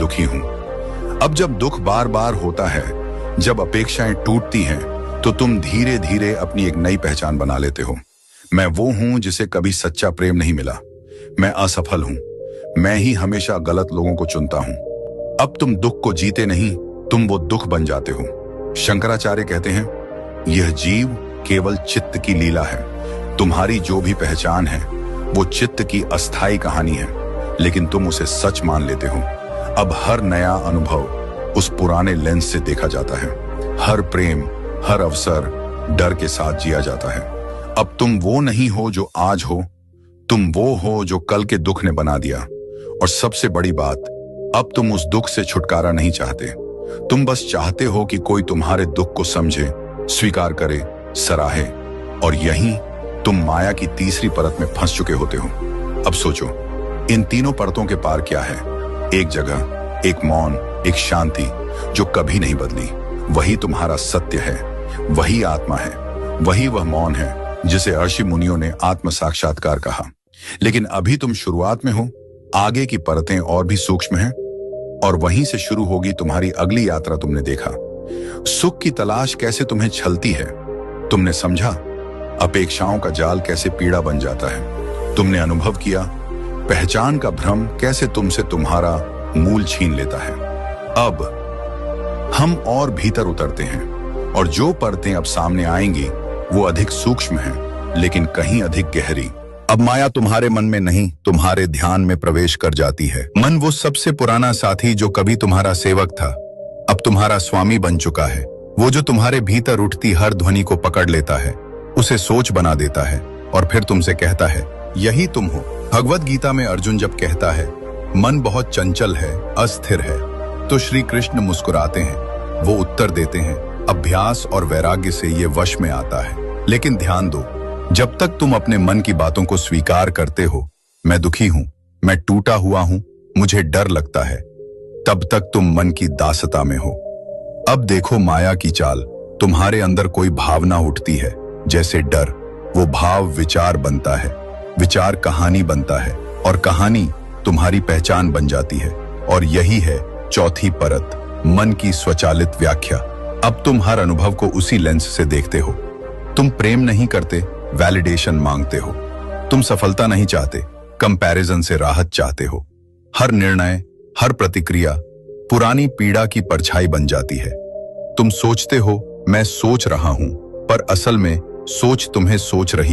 दुखी हूं। अब जब दुख बार बार होता है, जब अपेक्षाएं टूटती हैं, तो तुम धीरे धीरे अपनी एक नई पहचान बना लेते हो। मैं वो हूं जिसे कभी सच्चा प्रेम नहीं मिला। मैं असफल हूं। मैं ही हमेशा गलत लोगों को चुनता हूं। अब तुम दुख को जीते नहीं, तुम वो दुख बन जाते हो। शंकराचार्य कहते हैं, यह जीव केवल चित्त की लीला है। तुम्हारी जो भी पहचान है वो चित्त की अस्थाई कहानी है, लेकिन तुम उसे सच मान लेते हो। अब हर नया अनुभव उस पुराने लेंस से देखा जाता है। हर प्रेम, हर अवसर डर के साथ जिया जाता है। अब तुम वो नहीं हो जो आज हो, तुम वो हो जो कल के दुख ने बना दिया। और सबसे बड़ी बात, अब तुम उस दुख से छुटकारा नहीं चाहते। तुम बस चाहते हो कि कोई तुम्हारे दुख को समझे, स्वीकार करे, सराहे। और यहीं तुम माया की तीसरी परत में फंस चुके होते हो। अब सोचो, इन तीनों परतों के पार क्या है? एक जगह, एक मौन, एक शांति जो कभी नहीं बदली। वही तुम्हारा सत्य है, वही आत्मा है, वही वह मौन है जिसे ऋषि मुनियों ने आत्म साक्षात्कार कहा। लेकिन अभी तुम शुरुआत में हो, आगे की परतें और भी सूक्ष्म हैं, और वहीं से शुरू होगी तुम्हारी अगली यात्रा। तुमने देखा सुख की तलाश कैसे तुम्हें छलती है। तुमने समझा अपेक्षाओं का जाल कैसे पीड़ा बन जाता है। तुमने अनुभव किया पहचान का भ्रम कैसे तुमसे तुम्हारा मूल छीन लेता है। अब हम और भीतर उतरते हैं, और जो परतें अब सामने आएंगी वो अधिक सूक्ष्म हैं, लेकिन कहीं अधिक गहरी। अब माया तुम्हारे मन में नहीं, तुम्हारे ध्यान में प्रवेश कर जाती है। मन, वो सबसे पुराना साथी जो कभी तुम्हारा सेवक था, अब तुम्हारा स्वामी बन चुका है। वो जो तुम्हारे भीतर उठती हर ध्वनि को पकड़ लेता है, उसे सोच बना देता है, और फिर तुमसे कहता है, यही तुम हो। भगवत गीता में अर्जुन जब कहता है मन बहुत चंचल है, अस्थिर है, तो श्री कृष्ण मुस्कुराते हैं। वो उत्तर देते हैं, अभ्यास और वैराग्य से ये वश में आता है। लेकिन ध्यान दो, जब तक तुम अपने मन की बातों को स्वीकार करते हो, मैं दुखी हूं, मैं टूटा हुआ हूं, मुझे डर लगता है, तब तक तुम मन की दासता में हो। अब देखो माया की चाल। तुम्हारे अंदर कोई भावना उठती है, जैसे डर। वो भाव विचार बनता है, विचार कहानी बनता है, और कहानी तुम्हारी पहचान बन जाती है। और यही है चौथी परत, मन की स्वचालित व्याख्या। अब तुम हर अनुभव को उसी लेंस से देखते हो। तुम प्रेम नहीं करते, वैलिडेशन मांगते हो। तुम सफलता नहीं चाहते, कंपैरिजन से राहत चाहते हो। हर निर्णय, हर प्रतिक्रिया पुरानी पीड़ा की परछाई बन जाती है। तुम सोचते हो मैं सोच रहा हूं, पर असल में सोच तुम्हें सोच रही